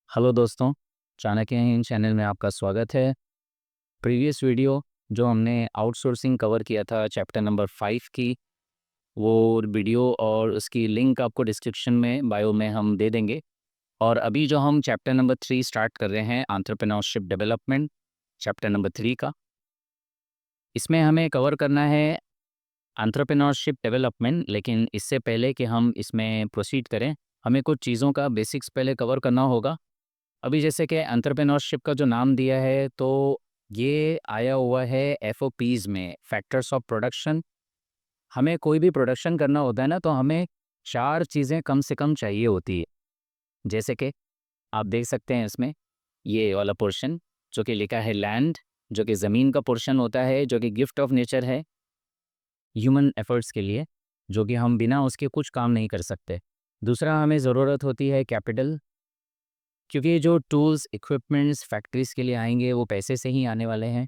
Hello दोस्तों, Chanakya Hind channel में आपका स्वागत है। प्रीवियस वीडियो जो हमने आउटसोर्सिंग कवर किया था चैप्टर नंबर 5 की, वो वीडियो और उसकी लिंक आपको डिस्क्रिप्शन में बायो में हम दे देंगे। और अभी जो हम चैप्टर नंबर 3 स्टार्ट कर रहे हैं, एंटरप्रेन्योरशिप डेवलपमेंट, चैप्टर नंबर 3 का, इसमें हमें कवर करना है एंटरप्रेन्योरशिप डेवलपमेंट। लेकिन इससे पहले कि हम इसमें प्रोसीड करें, हमें कुछ चीज़ों का बेसिक्स पहले कवर करना होगा। अभी जैसे कि एंटरप्रेन्योरशिप का जो नाम दिया है, तो ये आया हुआ है एफओपीज़ में, फैक्टर्स ऑफ प्रोडक्शन। हमें कोई भी प्रोडक्शन करना होता है ना, तो हमें 4 चीज़ें कम से कम चाहिए होती है। जैसे कि आप देख सकते हैं इसमें ये वाला पोर्शन जो कि लिखा है लैंड, जो कि ज़मीन का पोर्शन होता है, जो कि गिफ्ट ऑफ नेचर है ह्यूमन एफर्ट्स के लिए, जो कि हम बिना उसके कुछ काम नहीं कर सकते। दूसरा, हमें ज़रूरत होती है कैपिटल, क्योंकि जो टूल्स, इक्विपमेंट्स फैक्ट्रीज़ के लिए आएँगे वो पैसे से ही आने वाले हैं।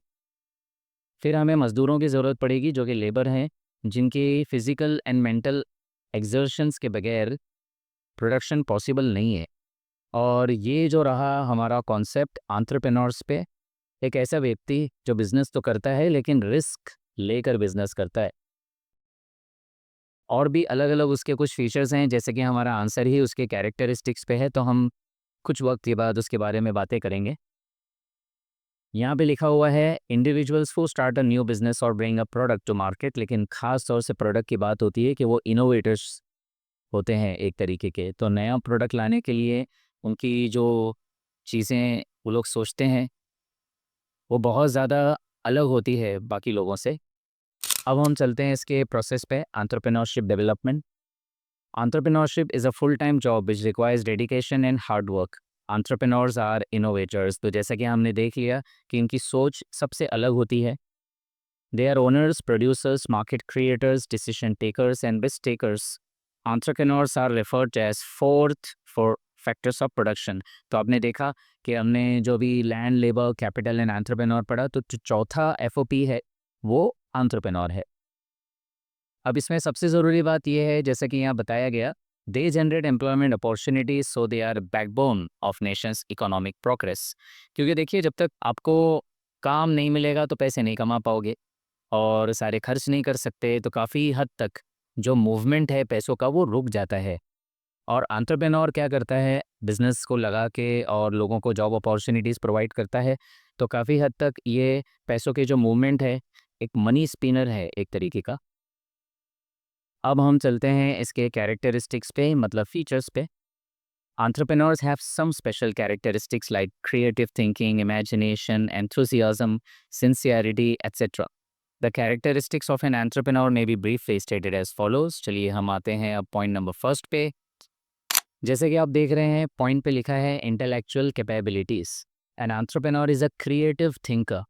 फिर हमें मज़दूरों की ज़रूरत पड़ेगी, जो कि लेबर हैं, जिनकी फ़िज़िकल एंड मेंटल एक्सर्शंस के बगैर प्रोडक्शन पॉसिबल नहीं है। और ये जो रहा हमारा कॉन्सेप्ट एंटरप्रेन्योर्स पे, एक ऐसा व्यक्ति जो बिज़नेस तो करता है लेकिन रिस्क लेकर बिज़नेस करता है। और भी अलग-अलग उसके कुछ फीचर्स हैं, जैसे कि हमारा आंसर ही उसके कैरेक्टरिस्टिक्स पे है, तो हम कुछ वक्त के बाद उसके बारे में बातें करेंगे। यहाँ पे लिखा हुआ है individuals who start a new business और bring a product to market, लेकिन खास तौर से प्रोडक्ट की बात होती है कि वो इनोवेटर्स होते हैं एक तरीके के। तो नया प्रोडक्ट लाने के लिए उनकी जो चीज़ें वो लोग सोचते हैं, वो बहुत ज़्यादा अलग होती है बाकी लोगों से। अब हम चलते हैं इसके प्रोसेस पे, entrepreneurship development. Entrepreneurship is a full-time job which requires dedication and hard work. Entrepreneurs are innovators. तो जैसा कि हमने देख लिया कि इनकी सोच सबसे अलग होती है। They are owners, producers, market creators, decision takers, and risk takers. Entrepreneurs are referred to as fourth for factors of production. तो आपने देखा कि हमने जो भी land, labour, capital and entrepreneur पढ़ा, तो जो चौथा एफओपी है वो एंटरप्रेन्योर है। अब इसमें सबसे ज़रूरी बात यह है, जैसा कि यहाँ बताया गया, they generate employment opportunities, so they are backbone of nations economic progress. क्योंकि देखिए, जब तक आपको काम नहीं मिलेगा तो पैसे नहीं कमा पाओगे और सारे खर्च नहीं कर सकते, तो काफ़ी हद तक जो मूवमेंट है पैसों का वो रुक जाता है। और एंटरप्रेन्योर क्या करता है, बिजनेस को लगा के और लोगों को जॉब अपॉर्चुनिटीज़ प्रोवाइड करता है। तो काफ़ी हद तक ये पैसों के जो मूवमेंट है, एक मनी स्पिनर है एक तरीके का। अब हम चलते हैं इसके कैरेक्टरिस्टिक्स पे, मतलब फीचर्स पे। Entrepreneurs have some special characteristics like creative thinking, imagination, enthusiasm, sincerity, etc. The characteristics of an entrepreneur may be briefly stated as follows. चलिए हम आते हैं अब पॉइंट नंबर फर्स्ट पे। जैसे कि आप देख रहे हैं, पॉइंट पे लिखा है intellectual capabilities. N entrepreneur is a creative thinker.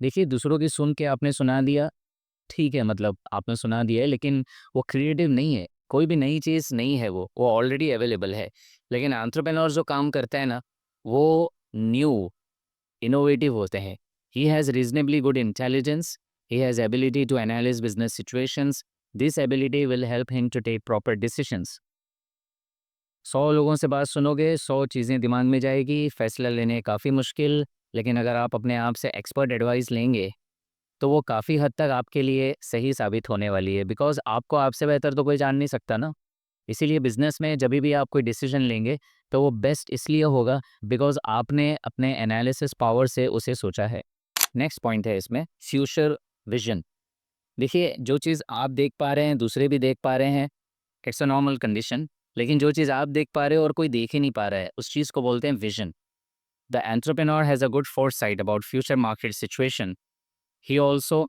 देखिए, दूसरों की सुन के आपने सुना दिया, ठीक है, मतलब आपने सुना दिया है, लेकिन वो क्रिएटिव नहीं है। कोई भी नई चीज़ नहीं है, वो ऑलरेडी अवेलेबल है। लेकिन एंटरप्रेन्योर जो काम करता है ना, वो न्यू, इनोवेटिव होते हैं। He has reasonably good intelligence, he has ability to analyse business situations, this ability will help him to take proper decisions. 100 लोगों से बात सुनोगे, 100 चीज़ें दिमाग में जाएगी, फैसला लेने काफ़ी मुश्किल। लेकिन अगर आप अपने आप से एक्सपर्ट एडवाइस लेंगे, तो वो काफ़ी हद तक आपके लिए सही साबित होने वाली है, बिकॉज़ आपको आपसे बेहतर तो कोई जान नहीं सकता ना। इसीलिए बिज़नेस में जभी भी आप कोई डिसीजन लेंगे, तो वो बेस्ट इसलिए होगा बिकॉज़ आपने अपने एनालिसिस पावर से उसे सोचा है। नेक्स्ट पॉइंट है इसमें फ्यूचर विज़न। देखिए, जो चीज़ आप देख पा रहे हैं, दूसरे भी देख पा रहे हैं, इट्स अ नॉर्मल कंडीशन। लेकिन जो चीज़ आप देख पा रहे हो और कोई देख ही नहीं पा रहा है, उस चीज़ को बोलते हैं vision. The entrepreneur has a good foresight about future market situation. He also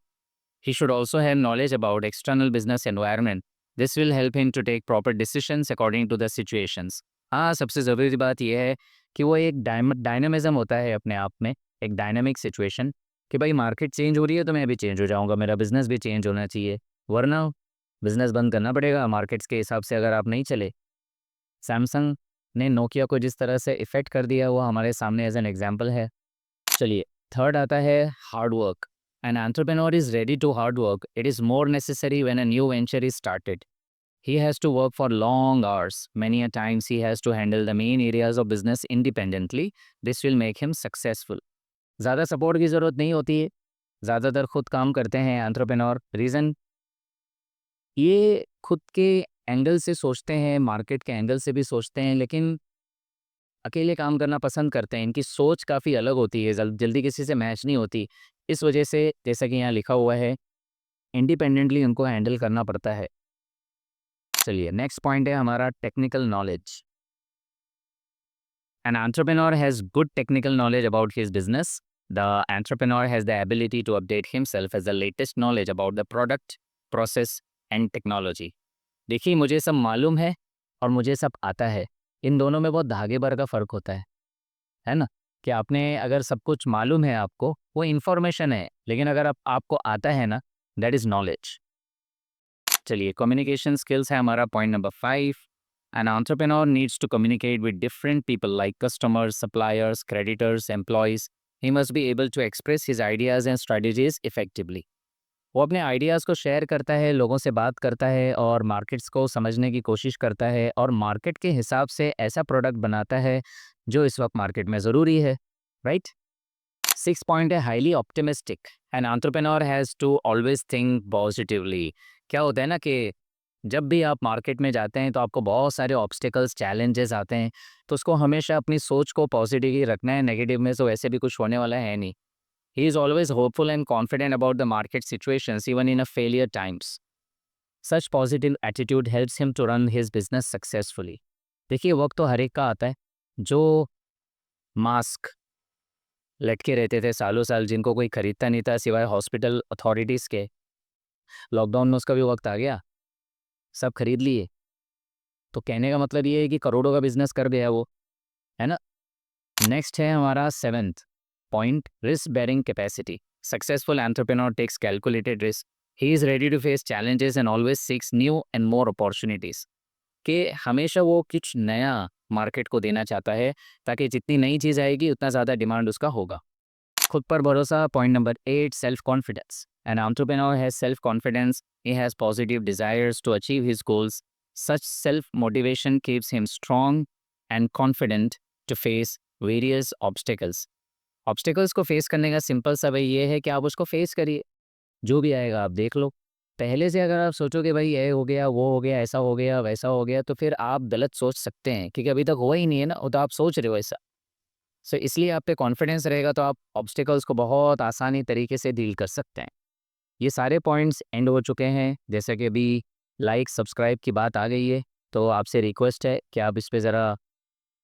He should also have knowledge about external business environment. This will help him to take proper decisions according to the situations. हाँ, सबसे ज़रूरी बात यह है कि वो एक डायनामिज़्म होता है अपने आप में, एक डायनामिक सिचुएशन, कि भाई मार्केट चेंज हो रही है तो मैं भी चेंज हो जाऊँगा, मेरा बिज़नेस भी चेंज होना चाहिए, वरना बिज़नेस बंद करना पड़ेगा मार्केट्स के हिसाब से अगर आप नहीं चले। सैमसंग ने नोकिया को जिस तरह से इफ़ेक्ट कर दिया, वो हमारे सामने एज एन एग्जाम्पल है। चलिए, थर्ड आता है hard work. An entrepreneur is ready to hard work, it is more necessary when a new venture is started. He has to work for long hours. Many a times he has to handle the main areas of business independently. This will make him successful. ज़्यादा support की ज़रूरत नहीं होती है, ज़्यादातर खुद काम करते हैं एंटरप्रेन्योर। रीज़न, ये खुद के एंगल से सोचते हैं, मार्केट के एंगल से भी सोचते हैं, लेकिन अकेले काम करना पसंद करते हैं। इनकी सोच काफ़ी अलग होती है, जल्दी किसी से मैच नहीं होती। इस वजह से जैसा कि यहाँ लिखा हुआ है, इंडिपेंडेंटली उनको हैंडल करना पड़ता है। चलिए नेक्स्ट पॉइंट है हमारा technical knowledge. An entrepreneur has good technical knowledge about his business. The entrepreneur has the ability to update himself as the latest knowledge about the product, process and technology. देखिए, मुझे सब मालूम है और मुझे सब आता है। इन दोनों में बहुत धागे भर का फ़र्क होता है ना? कि आपने अगर सब कुछ मालूम है आपको, वो इन्फॉर्मेशन है, लेकिन अगर आपको आता है ना, दैट इज़ नॉलेज। चलिए कम्युनिकेशन स्किल्स है हमारा point number 5। An entrepreneur needs to communicate with different people like customers, suppliers, creditors, employees. He must be able to express his ideas and strategies effectively. वो अपने ideas को share करता है, लोगों से बात करता है और मार्केट्स को समझने की कोशिश करता है और मार्केट के हिसाब से ऐसा प्रोडक्ट बनाता है जो इस वक्त मार्केट में ज़रूरी है, राइट? 6 पॉइंट है highly optimistic. An entrepreneur has to always think positively. क्या होता है ना कि जब भी आप मार्केट में जाते हैं तो आपको बहुत सारे ऑब्स्टिकल्स, चैलेंजेस आते हैं, तो उसको हमेशा अपनी सोच को पॉजिटिव ही रखना है, नेगेटिव में तो वैसे भी कुछ होने वाला है नहीं। He is always hopeful and confident about the market situations even in a failure times. Such positive attitude helps him to run his business successfully. देखिए वक्त तो हर एक का आता है। जो मास्क लटके रहते थे सालों साल, जिनको कोई खरीदता नहीं था सिवाय हॉस्पिटल अथॉरिटीज़ के, लॉकडाउन में उसका भी वक्त आ गया, सब खरीद लिए। तो कहने का मतलब ये है कि करोड़ों का बिजनेस कर गया वो, है ना? नेक्स्ट है हमारा 7th point, risk bearing capacity. Successful entrepreneur takes calculated risk. He is ready to face challenges and always seeks new and more opportunities. कि हमेशा वो कुछ नया मार्केट को देना चाहता है, ताकि जितनी नई चीज़ आएगी उतना ज़्यादा डिमांड उसका होगा। खुद पर भरोसा, point number 8, self confidence. An entrepreneur has self confidence, he has positive desires to achieve his goals. Such self motivation keeps him strong and confident to face various obstacles. Obstacles को face करने का simple सा वे ये है कि आप उसको face करिए, जो भी आएगा आप देख लो। पहले से अगर आप सोचोगे भाई ये हो गया, वो हो गया, ऐसा हो गया, वैसा हो गया, तो फिर आप गलत सोच सकते हैं, क्योंकि अभी तक हुआ ही नहीं है ना, वो तो आप सोच रहे हो ऐसा। सो इसलिए आप पे कॉन्फिडेंस रहेगा तो आप ऑब्स्टिकल्स को बहुत आसानी तरीके से डील कर सकते हैं। ये सारे पॉइंट्स एंड हो चुके हैं। जैसे कि अभी लाइक सब्सक्राइब की बात आ गई है, तो आपसे रिक्वेस्ट है कि आप इस पे ज़रा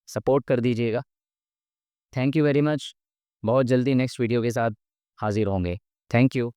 सपोर्ट कर दीजिएगा। Thank you very much. बहुत जल्दी नेक्स्ट वीडियो के साथ हाजिर होंगे। Thank you.